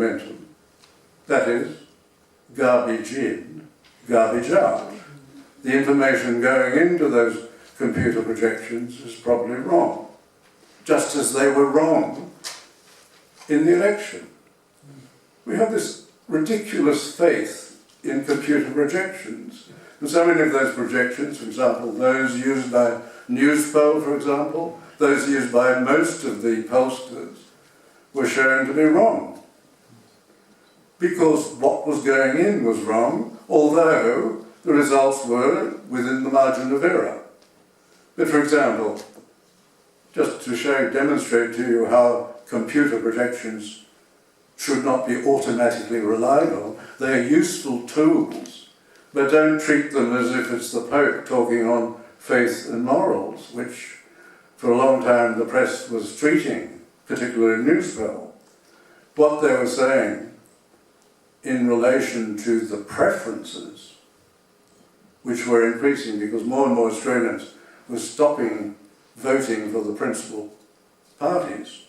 momentum. That is, garbage in, garbage out. The information going into those computer projections is probably wrong, just as they were wrong in the election. We have this ridiculous faith in computer projections. And so many of those projections, for example, those used by Newspoll, for example, those used by most of the pollsters, were shown to be wrong. Because what was going in was wrong, although the results were within the margin of error. But for example, just to demonstrate to you how computer projections should not be automatically relied on, they are useful tools, but don't treat them as if it's the Pope talking on faith and morals, which for a long time the press was treating, particularly Newspoll. What they were saying in relation to the preferences, which were increasing because more and more Australians were stopping voting for the principal parties.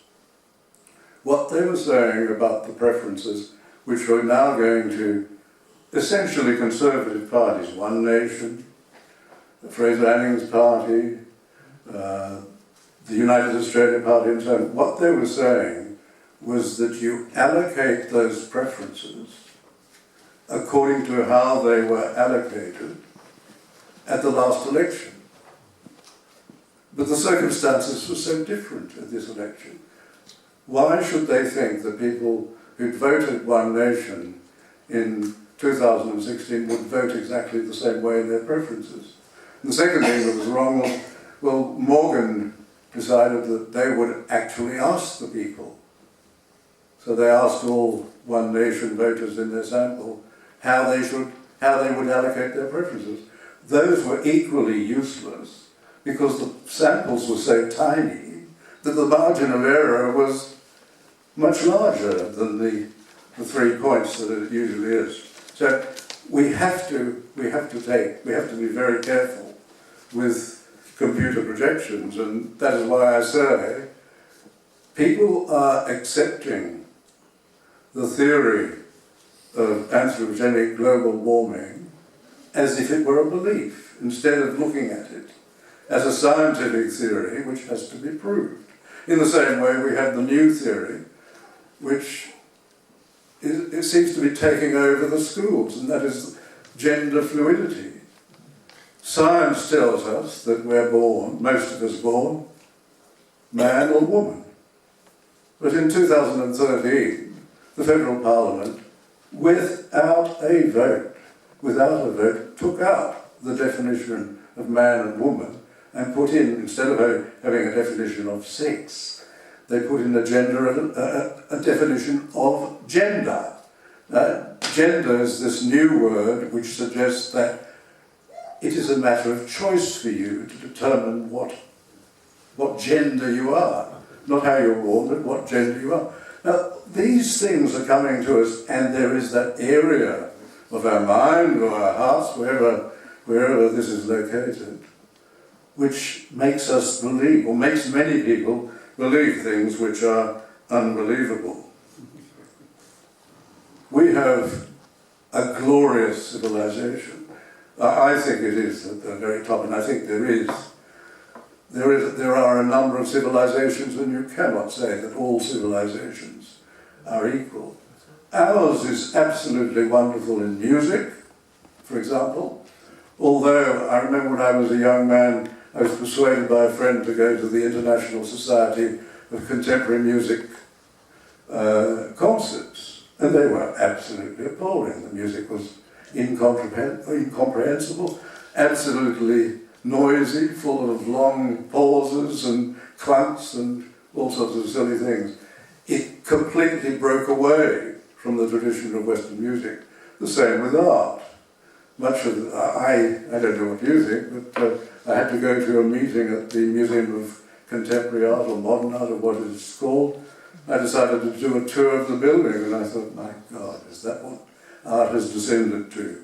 What they were saying about the preferences, which were now going to essentially conservative parties, One Nation, the Fraser Anning's party, the United Australia Party and so on, what they were saying was that you allocate those preferences according to how they were allocated at the last election. But the circumstances were so different at this election. Why should they think that people who'd voted One Nation in 2016 would vote exactly the same way in their preferences? And the second thing that was wrong was, well, Morgan decided that they would actually ask the people. So they asked all One Nation voters in their sample how they would allocate their preferences. Those were equally useless because the samples were so tiny that the margin of error was much larger than the 3 points that it usually is. So we have to be very careful with computer projections, and that is why I say people are accepting the theory of anthropogenic global warming as if it were a belief, instead of looking at it as a scientific theory which has to be proved. In the same way we have the new theory, which it seems to be taking over the schools, and that is gender fluidity. Science tells us that we're born, most of us born, man or woman. But in 2013, the Federal Parliament, without a vote, took out the definition of man and woman and put in, instead of having a definition of sex, they put in a definition of gender. Gender is this new word which suggests that it is a matter of choice for you to determine what gender you are. Not how you're born, but what gender you are. Now, these things are coming to us, and there is that area of our mind or our hearts, wherever this is located, which makes us believe, or makes many people believe things which are unbelievable. We have a glorious civilization. I think it is at the very top, and I think there are a number of civilizations, and you cannot say that all civilizations are equal. Ours is absolutely wonderful in music, for example. Although I remember when I was a young man, I was persuaded by a friend to go to the International Society of Contemporary Music concerts, and they were absolutely appalling. The music was incomprehensible, absolutely noisy, full of long pauses and clunks and all sorts of silly things. It completely broke away from the tradition of Western music. The same with art. Much of I don't know what you think, but I had to go to a meeting at the Museum of Contemporary Art or Modern Art or what it's called. I decided to do a tour of the building, and I thought, my God, is that what art has descended to?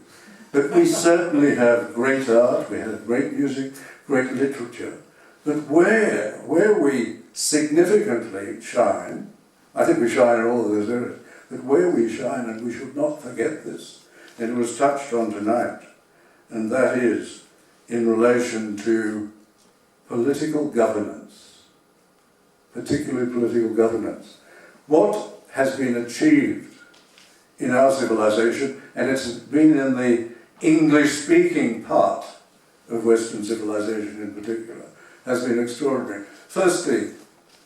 But we certainly have great art, we have great music, great literature. But where we significantly shine, I think we shine in all of those areas, But where we shine, and we should not forget this, and it was touched on tonight, and that is in relation to political governance, particularly political governance. What has been achieved in our civilization, and it's been in the English-speaking part of Western civilization in particular, has been extraordinary. Firstly,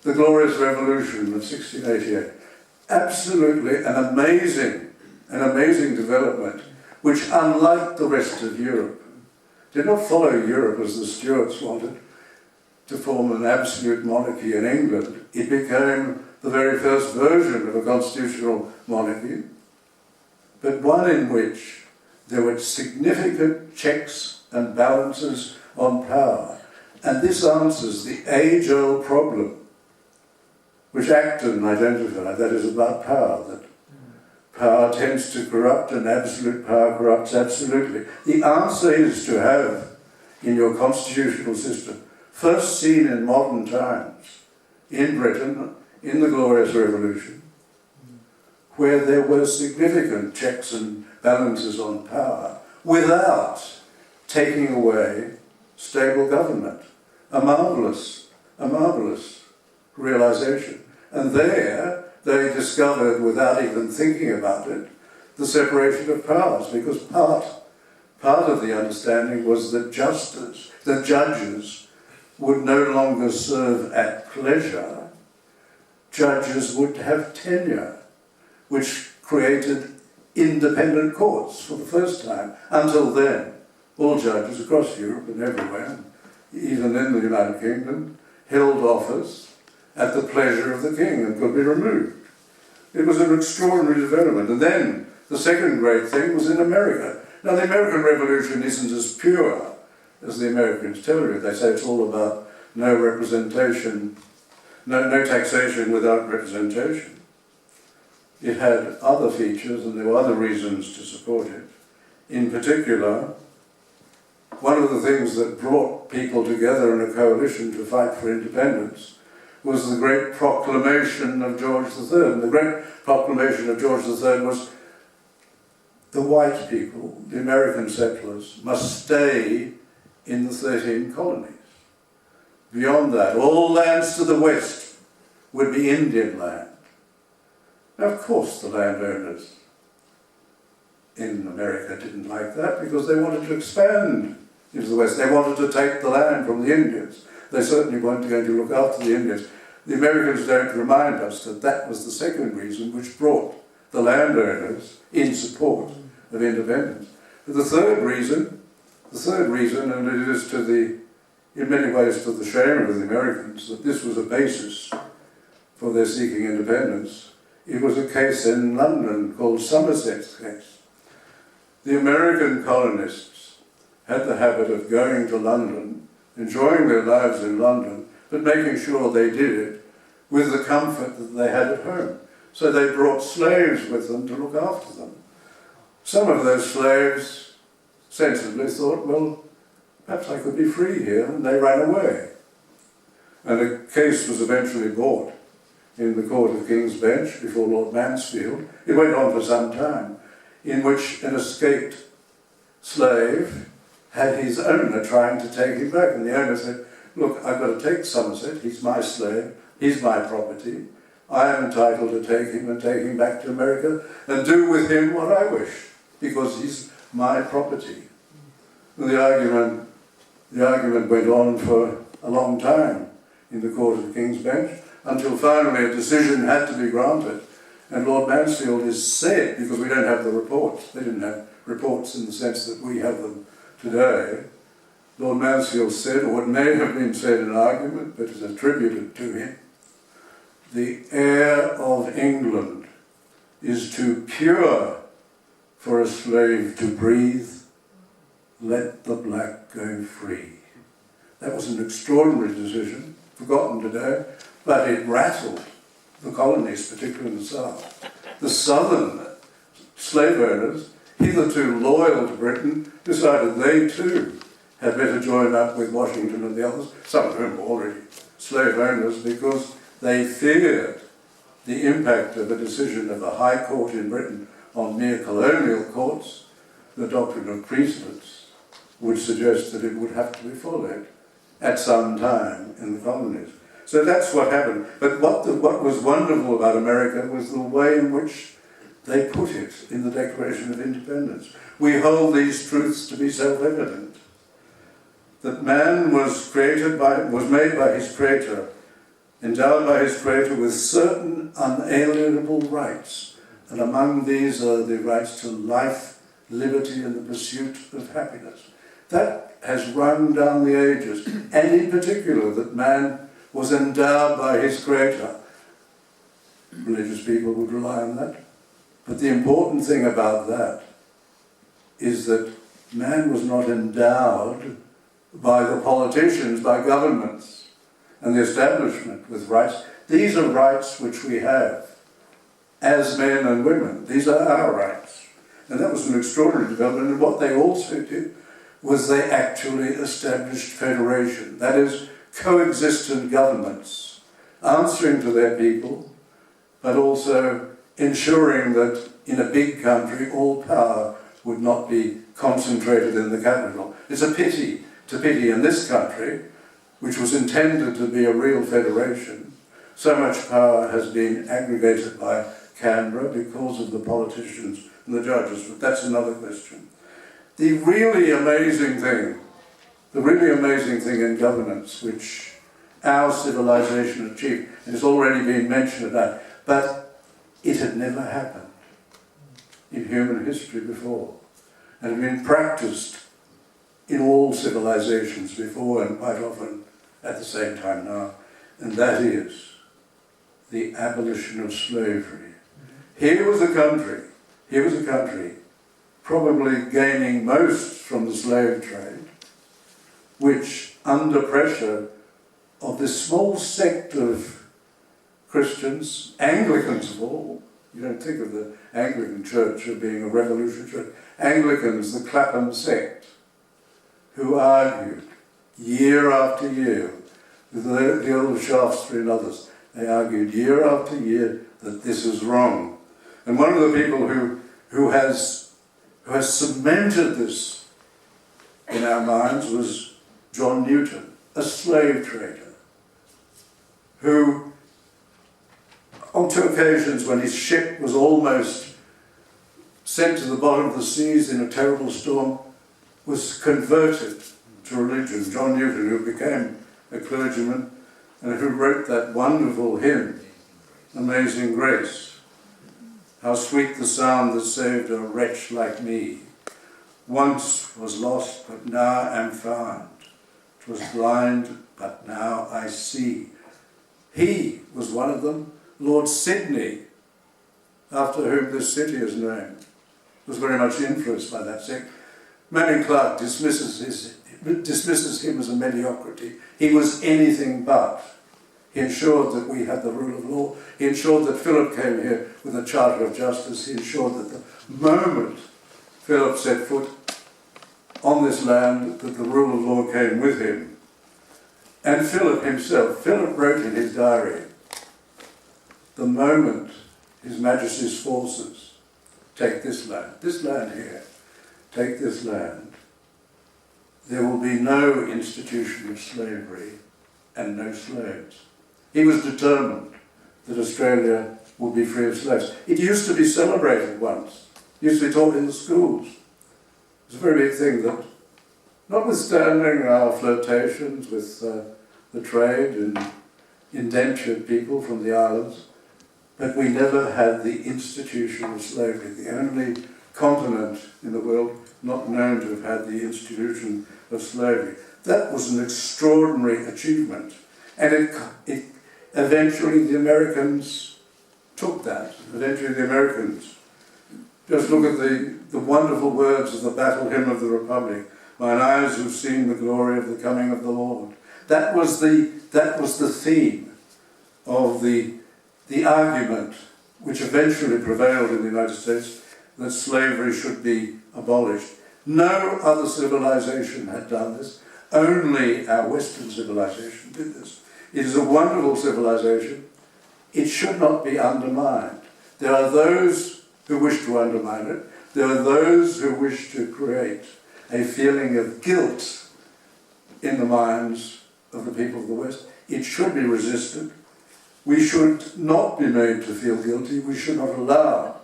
the Glorious Revolution of 1688. Absolutely an amazing development, which, unlike the rest of Europe, did not follow Europe as the Stuarts wanted, to form an absolute monarchy in England. It became the very first version of a constitutional monarchy, but one in which there were significant checks and balances on power. And this answers the age-old problem which Acton identified, that is about power, that power tends to corrupt and absolute power corrupts absolutely. The answer is to have in your constitutional system, first seen in modern times, in Britain, in the Glorious Revolution, where there were significant checks and balances on power, without taking away stable government. A marvellous realisation. And there they discovered, without even thinking about it, the separation of powers, because part of the understanding was that judges would no longer serve at pleasure. Judges would have tenure, which created independent courts for the first time. Until then, all judges across Europe and everywhere, even in the United Kingdom, held office at the pleasure of the king and could be removed. It was an extraordinary development. And then the second great thing was in America. Now, the American Revolution isn't as pure as the Americans tell you. They say it's all about no representation, no taxation without representation. It had other features, and there were other reasons to support it. In particular, one of the things that brought people together in a coalition to fight for independence was the great proclamation of George III. And the great proclamation of George III was the white people, the American settlers, must stay in the 13 colonies. Beyond that, all lands to the west would be Indian land. Now, of course, the landowners in America didn't like that because they wanted to expand into the west. They wanted to take the land from the Indians. They certainly weren't going to look after the Indians. The Americans don't remind us that that was the second reason which brought the landowners in support of independence. But the third reason, and it is in many ways to the shame of the Americans, that this was a basis for their seeking independence. It was a case in London called Somerset's case. The American colonists had the habit of going to London, enjoying their lives in London, but making sure they did it with the comfort that they had at home. So they brought slaves with them to look after them. Some of those slaves sensibly thought, well, perhaps I could be free here, and they ran away. And a case was eventually brought in the Court of King's Bench before Lord Mansfield. It went on for some time, in which an escaped slave had his owner trying to take him back. And the owner said, look, I've got to take Somerset, he's my slave, he's my property. I am entitled to take him and take him back to America and do with him what I wish, because he's my property. And the argument went on for a long time in the Court of King's Bench, until finally a decision had to be granted. And Lord Mansfield is said, because we don't have the reports, they didn't have reports in the sense that we have them today, Lord Mansfield said, or it may have been said in argument, but is attributed to him, the air of England is too pure for a slave to breathe. Let the black go free. That was an extraordinary decision, forgotten today, but it rattled the colonies, particularly in the South. The southern slave owners, hitherto loyal to Britain, decided they too had better join up with Washington and the others, some of whom were already slave owners, because they feared the impact of a decision of a high court in Britain on mere colonial courts, the doctrine of priesthoods would suggest that it would have to be followed at some time in the colonies. So that's what happened. But what was wonderful about America was the way in which they put it in the Declaration of Independence. We hold these truths to be self-evident. That man was made by his Creator, endowed by his Creator with certain unalienable rights, and among these are the rights to life, liberty, and the pursuit of happiness. That has run down the ages, and in particular that man was endowed by his Creator. Religious people would rely on that. But the important thing about that is that man was not endowed by the politicians, by governments, and the establishment with rights. These are rights which we have as men and women. These are our rights. And that was an extraordinary development. And what they also did was they actually established federation. That is, coexistent governments, answering to their people, but also ensuring that in a big country all power would not be concentrated in the capital. It's a pity in this country, which was intended to be a real federation, so much power has been aggregated by Canberra because of the politicians and the judges, but that's another question. The really amazing thing in governance, which our civilization achieved, and it's already been mentioned about, but it had never happened in human history before, and had been practiced in all civilizations before and quite often at the same time now, and that is the abolition of slavery. Here was a country probably gaining most from the slave trade, which, under pressure of this small sect of Christians, Anglicans of all, you don't think of the Anglican Church as being a revolutionary church, Anglicans, the Clapham sect, who argued year after year, with the old Shaftesbury and others, they argued year after year that this is wrong. And one of the people who has cemented this in our minds was John Newton, a slave trader, who on two occasions when his ship was almost sent to the bottom of the seas in a terrible storm, was converted to religion. John Newton, who became a clergyman and who wrote that wonderful hymn, Amazing Grace. How sweet the sound that saved a wretch like me. Once was lost, but now am found. 'Twas blind, but now I see. He was one of them. Lord Sidney, after whom this city is named, was very much influenced by that sect. Manning Clark dismisses him as a mediocrity. He was anything but. He ensured that we had the rule of law. He ensured that Philip came here with a charter of justice. He ensured that the moment Philip set foot on this land, that the rule of law came with him. And Philip himself, Philip wrote in his diary, the moment His Majesty's forces take this land here, take this land, there will be no institution of slavery and no slaves. He was determined that Australia would be free of slaves. It used to be celebrated once. It used to be taught in the schools. It's a very big thing that, notwithstanding our flirtations with the trade and indentured people from the islands, but we never had the institution of slavery, the only continent in the world not known to have had the institution of slavery. That was an extraordinary achievement. And it eventually the Americans took that. Eventually the Americans. Just look at the wonderful words of the Battle Hymn of the Republic. Mine eyes have seen the glory of the coming of the Lord. That was the theme of the argument which eventually prevailed in the United States, that slavery should be abolished. No other civilization had done this. Only our Western civilization did this. It is a wonderful civilization. it should not be undermined. There are those who wish to undermine it. There are those who wish to create a feeling of guilt in the minds of the people of the West. It should be resisted. We should not be made to feel guilty. We should not allow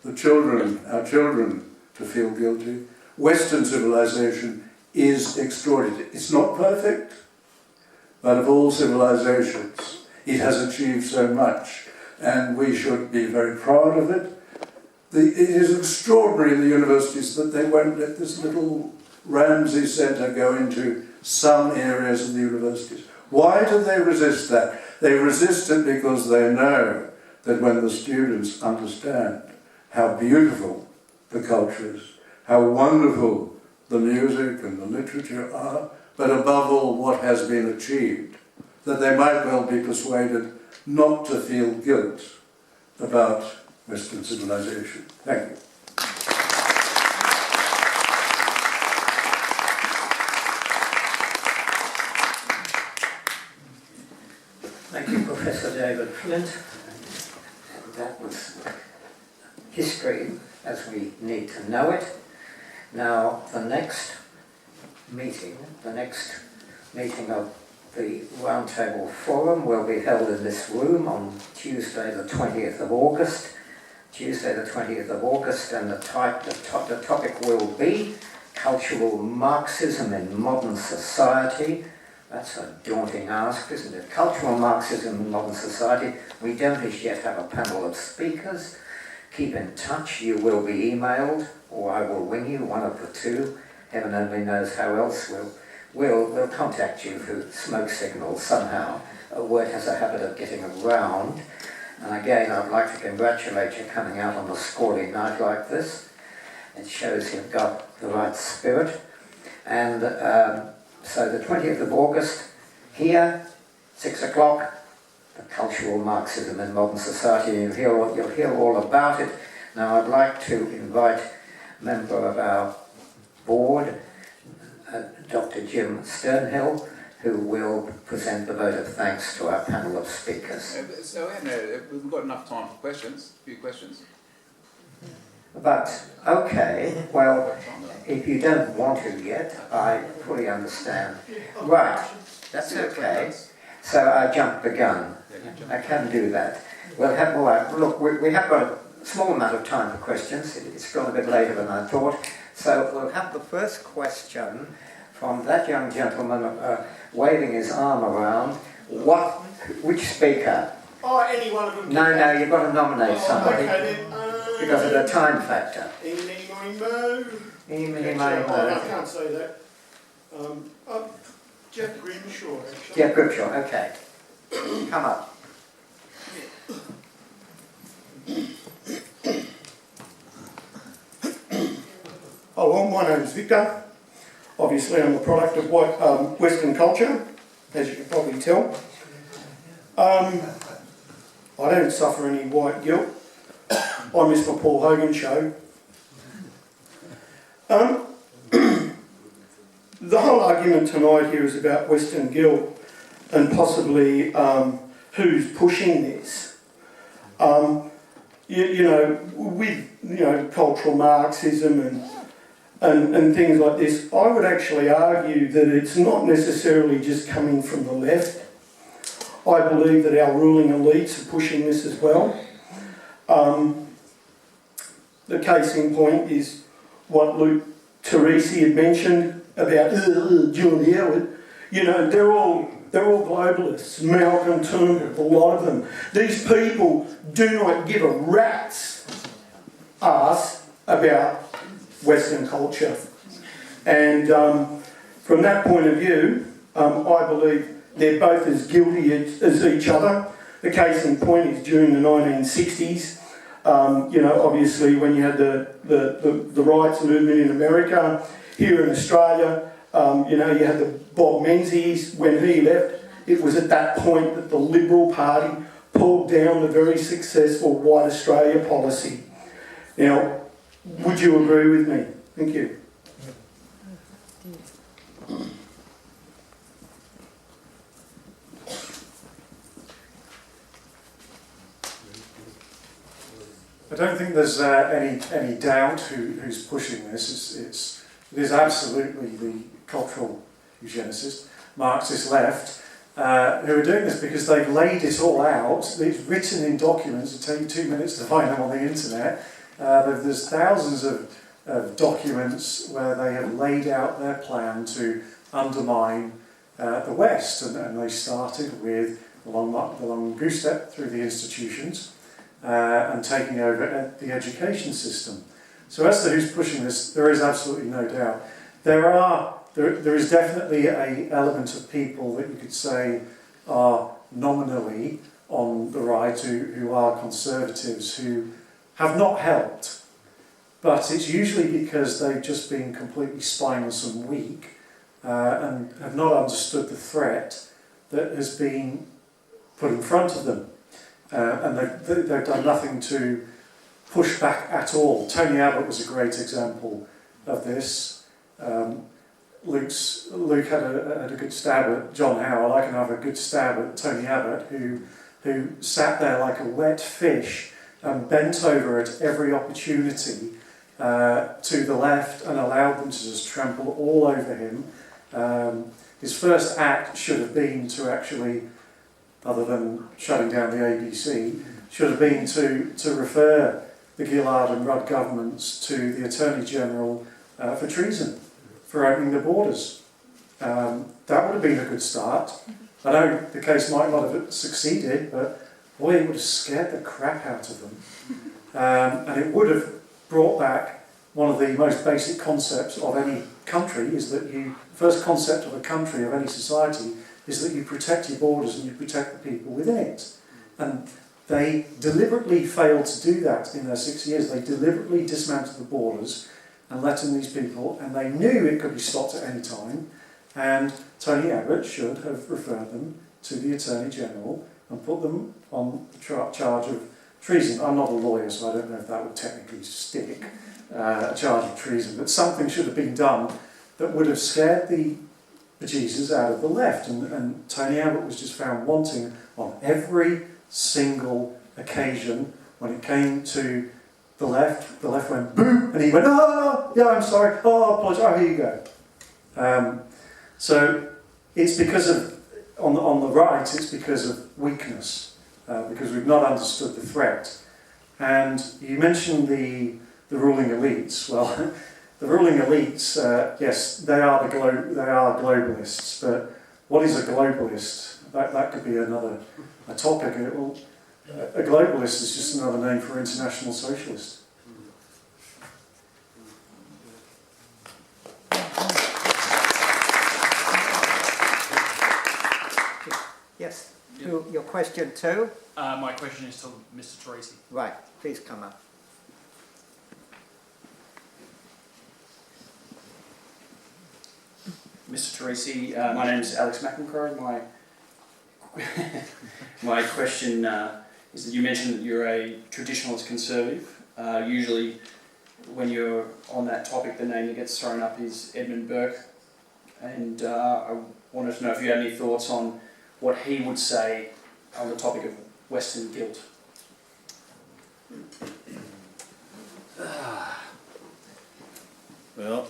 the children, our children, to feel guilty. Western civilization is extraordinary. It's not perfect, but of all civilizations, it has achieved so much, and we should be very proud of it. It is extraordinary in the universities that they won't let this little Ramsey Centre go into some areas of the universities. Why do they resist that? They resist it because they know that when the students understand how beautiful the culture is, how wonderful the music and the literature are, but above all what has been achieved, that they might well be persuaded not to feel guilt about Western civilization. Thank you. Thank you, Professor David Flint. And that was history as we need to know it. Now, the next meeting of the Roundtable Forum will be held in this room on Tuesday the 20th of August. Tuesday the 20th of August, and the topic will be Cultural Marxism in Modern Society. That's a daunting ask, isn't it? Cultural Marxism in Modern Society. We don't as yet have a panel of speakers. Keep in touch. You will be emailed, or I will ring you, one of the two. Heaven only knows how else. We'll contact you through smoke signals somehow. A word has a habit of getting around. And again, I'd like to congratulate you coming out on a squally night like this. It shows you've got the right spirit. And so the 20th of August, here, 6 o'clock, the Cultural Marxism in Modern Society. You'll hear all about it. Now I'd like to invite a member of our board, Dr. Jim Sternhill, who will present the vote of thanks to our panel of speakers. So we've got enough time for questions, a few questions. But, okay, well, if you don't want to yet, I fully understand. Right, that's okay. So I jumped the gun. I can do that. We'll have, all right, look, we have got a small amount of time for questions. It's gone a bit later than I thought. So we'll have the first question from that young gentleman waving his arm around. Which speaker? Oh, any one of them. No, you've got to nominate somebody. Okay, then, because of the time factor. I can't say that. Geoff Grimshaw, actually. Geoff Grimshaw, okay. Come up. Oh, well, my name's Victor. Obviously, I'm a product of Western culture, as you can probably tell. I don't suffer any white guilt. I miss my Paul Hogan show. The whole argument tonight here is about Western guilt and possibly who's pushing this. With cultural Marxism and things like this, I would actually argue that it's not necessarily just coming from the left. I believe that our ruling elites are pushing this as well. The case in point is what Luke TORRIsi had mentioned about John Howard. You know, they're all globalists. Malcolm Turnbull, a lot of them. These people do not give a rat's ass about Western culture. And from that point of view, I believe they're both as guilty as each other. The case in point is during the 1960s. Obviously when you had the rights movement in America, here in Australia, you had the Bob Menzies. When he left, it was at that point that the Liberal Party pulled down the very successful White Australia policy. Now, would you agree with me? Thank you. I don't think there's any doubt who's pushing this. It is absolutely the cultural eugenicists, Marxist left, who are doing this because they've laid it all out. It's written in documents. It'll take you 2 minutes to find them on the internet. There's thousands of documents where they have laid out their plan to undermine the West, and they started with the long goose step through the institutions and taking over the education system. So as to who's pushing this, there is absolutely no doubt. There is definitely an element of people that you could say are nominally on the right, who are conservatives, who have not helped. But it's usually because they've just been completely spineless and weak and have not understood the threat that has been put in front of them. And they've done nothing to push back at all. Tony Abbott was a great example of this. Luke had a good stab at John Howell. I can have a good stab at Tony Abbott, who sat there like a wet fish and bent over at every opportunity to the left and allowed them to just trample all over him. His first act should have been to actually, other than shutting down the ABC, should have been to refer the Gillard and Rudd governments to the Attorney General for treason, for opening the borders. That would have been a good start. I know the case might not have succeeded, but boy, it would have scared the crap out of them. And it would have brought back one of the most basic concepts of any country, is that first concept of a country, of any society, is that you protect your borders and you protect the people within it. And they deliberately failed to do that in their 6 years. They deliberately dismantled the borders and let in these people, and they knew it could be stopped at any time, and Tony Abbott should have referred them to the Attorney General and put them on the charge of treason. I'm not a lawyer, so I don't know if that would technically stick, a charge of treason, but something should have been done that would have scared the bejesus out of the left, and Tony Abbott was just found wanting on every single occasion. When it came to the left went boo, and he went, oh, yeah, I'm sorry, oh, I apologise, oh, here you go. So it's because of, on the right, it's because of weakness, because we've not understood the threat. And you mentioned the ruling elites. Well, the ruling elites, yes, they are globalists, but what is a globalist? That could be a topic. A globalist is just another name for international socialist. Yes, your question too? My question is to Mr. TORRIsi. Right, please come up. Mr. TORRIsi, my name is Alex McEncroe. My question is that you mentioned that you're a traditionalist conservative. Usually when you're on that topic, the name that gets thrown up is Edmund Burke. And I wanted to know if you had any thoughts on what he would say on the topic of Western guilt. Well,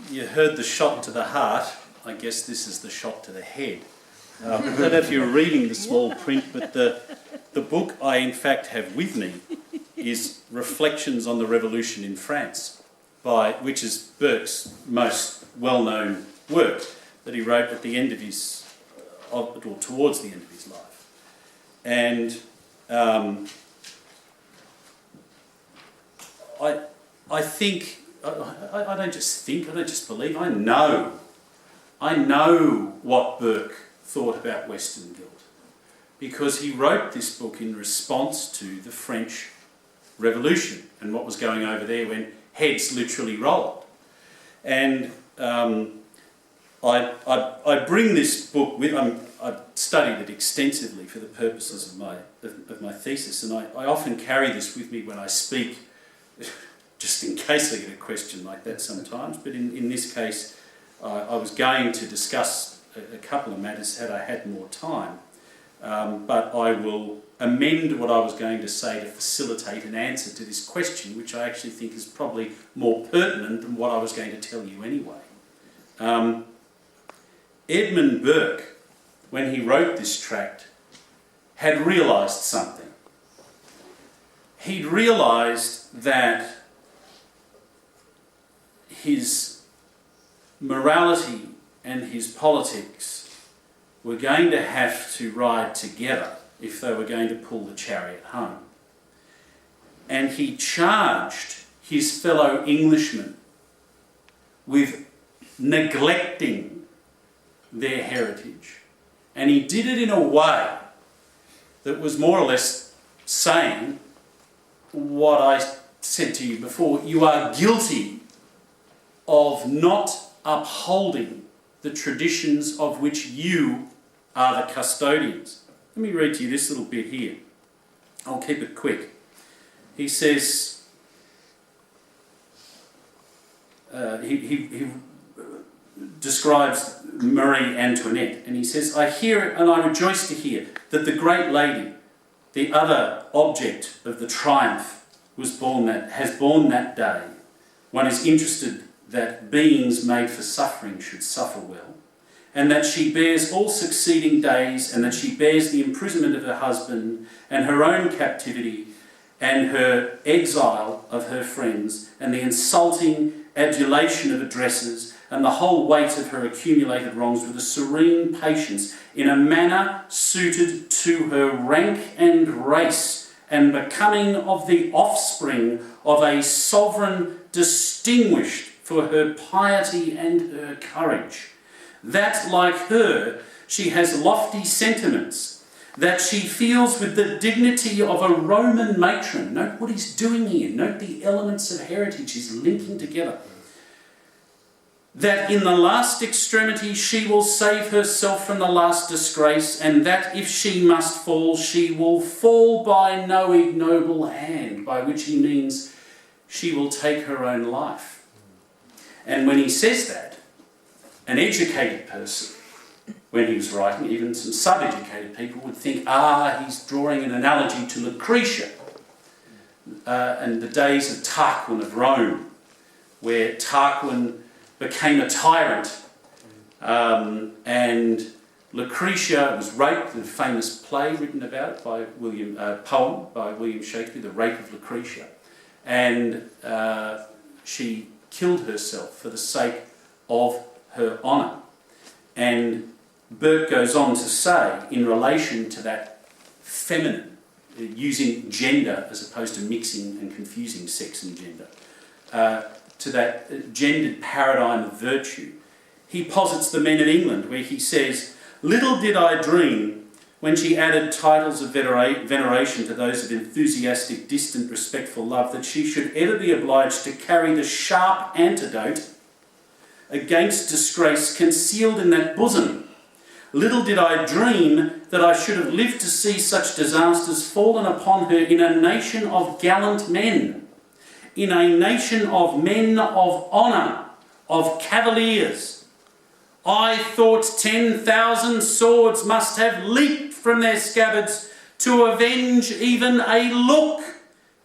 you heard the shot to the heart. I guess this is the shot to the head. I don't know if you're reading the small print, but the book I in fact have with me is Reflections on the Revolution in France, which is Burke's most well-known work that he wrote at the end of or towards the end of his life. And I think, I don't just think, I don't just believe, I know what Burke thought about Western guilt, because he wrote this book in response to the French Revolution and what was going over there when heads literally rolled. And I bring this book with. I've studied it extensively for the purposes of my thesis, and I often carry this with me when I speak, just in case I get a question like that sometimes. But in this case, I was going to discuss a couple of matters had I had more time. but I will amend what I was going to say to facilitate an answer to this question, which I actually think is probably more pertinent than what I was going to tell you anyway. Edmund Burke, when he wrote this tract, had realised something. He'd realised that his morality and his politics were going to have to ride together if they were going to pull the chariot home. And he charged his fellow Englishmen with neglecting their heritage. And he did it in a way that was more or less saying what I said to you before: you are guilty of not upholding the traditions of which you are the custodians. Let me read to you this little bit here. I'll keep it quick. He says, he describes Marie Antoinette, and he says, I hear and I rejoice to hear that the great lady, the other object of the triumph, has born that day. One is interested that beings made for suffering should suffer well, and that she bears all succeeding days, and that she bears the imprisonment of her husband, and her own captivity, and her exile of her friends, and the insulting adulation of addresses, and the whole weight of her accumulated wrongs with a serene patience, in a manner suited to her rank and race, and becoming of the offspring of a sovereign distinguished for her piety and her courage. That, like her, she has lofty sentiments, that she feels with the dignity of a Roman matron. Note what he's doing here. Note the elements of heritage he's linking together. That in the last extremity she will save herself from the last disgrace, and that if she must fall, she will fall by no ignoble hand, by which he means she will take her own life. And when he says that, an educated person, when he was writing, even some sub-educated people would think, he's drawing an analogy to Lucretia and the days of Tarquin of Rome, where Tarquin became a tyrant, and Lucretia was raped, a famous play written about it by poem by William Shakespeare, The Rape of Lucretia, and she killed herself for the sake of her honour. And Burke goes on to say, in relation to that feminine, using gender as opposed to mixing and confusing sex and gender, to that gendered paradigm of virtue, he posits the men of England, where he says, little did I dream, when she added titles of veneration to those of enthusiastic, distant, respectful love, that she should ever be obliged to carry the sharp antidote against disgrace concealed in that bosom. Little did I dream that I should have lived to see such disasters fallen upon her in a nation of gallant men, in a nation of men of honour, of cavaliers. I thought 10,000 swords must have leaped from their scabbards to avenge even a look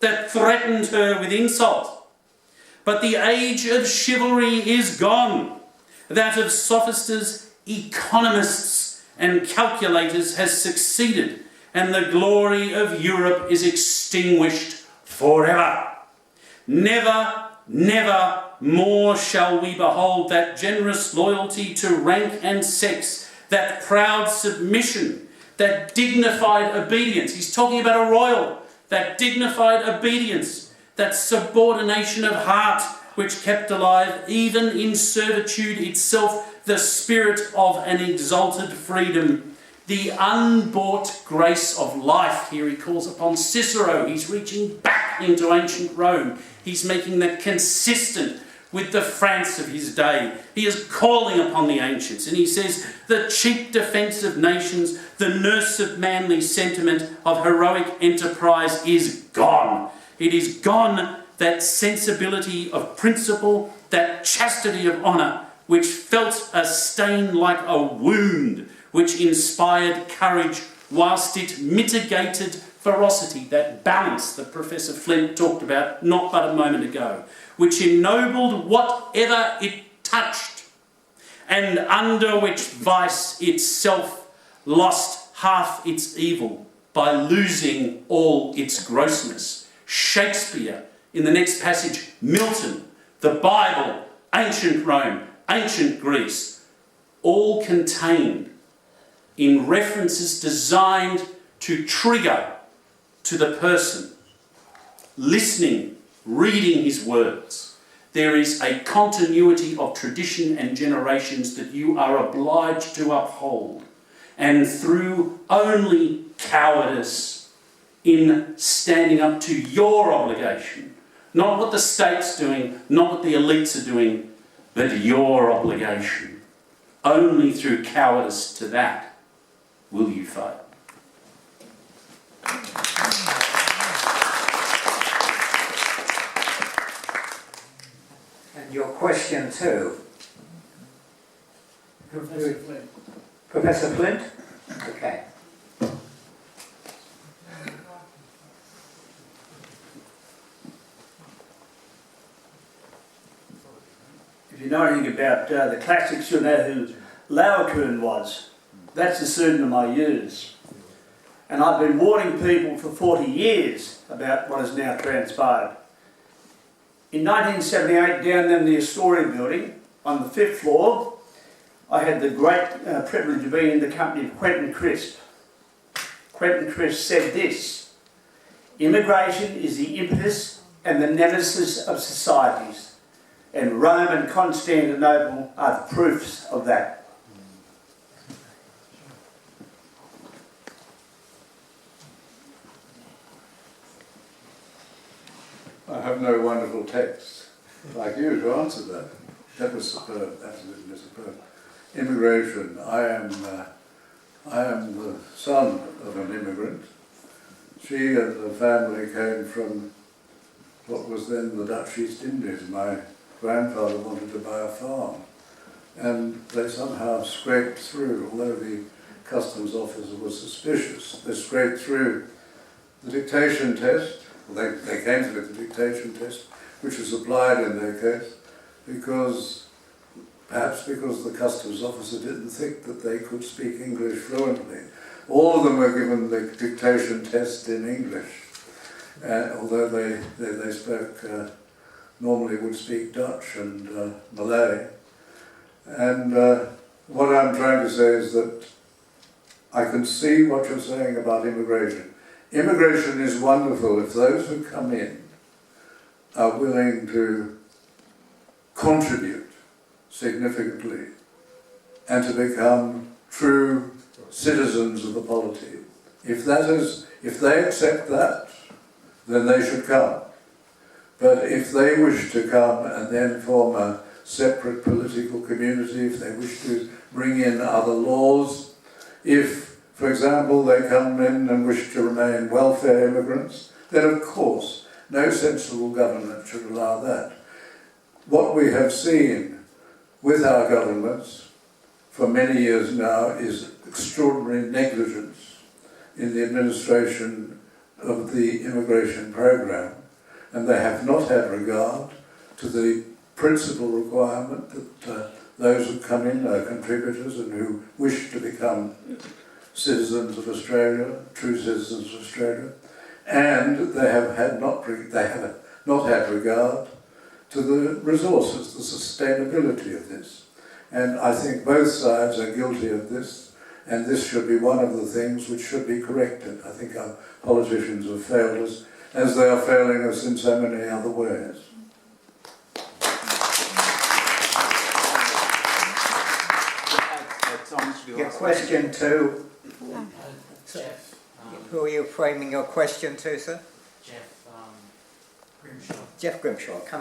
that threatened her with insult. But the age of chivalry is gone. That of sophisters, economists and calculators has succeeded, and the glory of Europe is extinguished forever. Never, never more shall we behold that generous loyalty to rank and sex, that proud submission, that dignified obedience. He's talking about a royal, that dignified obedience, that subordination of heart which kept alive, even in servitude itself, the spirit of an exalted freedom, the unbought grace of life. Here he calls upon Cicero. He's reaching back into ancient Rome. He's making that consistent with the France of his day. He is calling upon the ancients, and he says, the cheap defence of nations, the nurse of manly sentiment, of heroic enterprise is gone. It is gone, that sensibility of principle, that chastity of honour, which felt a stain like a wound, which inspired courage whilst it mitigated ferocity, that balance that Professor Flint talked about not but a moment ago, which ennobled whatever it touched, and under which vice itself lost half its evil by losing all its grossness. Shakespeare, in the next passage, Milton, the Bible, ancient Rome, ancient Greece, all contained in references designed to trigger to the person listening, reading his words. There is a continuity of tradition and generations that you are obliged to uphold, and through only cowardice in standing up to your obligation, not what the state's doing, not what the elites are doing, but your obligation. Only through cowardice to that will you fail. And your question too? Professor Flint. Professor Flint? Okay. If you know anything about the classics, you'll know who Laocoon was. That's the student of my years. And I've been warning people for 40 years about what has now transpired. In 1978, down in the Astoria building, on the 5th floor, I had the great privilege of being in the company of Quentin Crisp. Quentin Crisp said this: "Immigration is the impetus and the nemesis of societies, and Rome and Constantinople are the proofs of that." I have no wonderful text like you to answer that. That was superb, absolutely superb. Immigration. I am the son of an immigrant. She and the family came from what was then the Dutch East Indies. My grandfather wanted to buy a farm, and they somehow scraped through, although the customs officer was suspicious, they scraped through the dictation test. Well, they came to the dictation test, which was applied in their case, perhaps because the customs officer didn't think that they could speak English fluently. All of them were given the dictation test in English, although they spoke, normally would speak Dutch and Malay. And what I'm trying to say is that I can see what you're saying about immigration. Immigration is wonderful if those who come in are willing to contribute significantly and to become true citizens of the polity. If they accept that, then they should come. But if they wish to come and then form a separate political community, if they wish to bring in other laws, if, for example, they come in and wish to remain welfare immigrants, then of course no sensible government should allow that. What we have seen with our governments for many years now is extraordinary negligence in the administration of the immigration program, and they have not had regard to the principal requirement that those who come in are contributors and who wish to become citizens of Australia, true citizens of Australia, and they have not had regard to the resources, the sustainability of this. And I think both sides are guilty of this, and this should be one of the things which should be corrected. I think our politicians have failed us, as they are failing us in so many other ways. Your question to? Geoff. Who are you framing your question to, sir? Geoff Grimshaw. Geoff Grimshaw. Come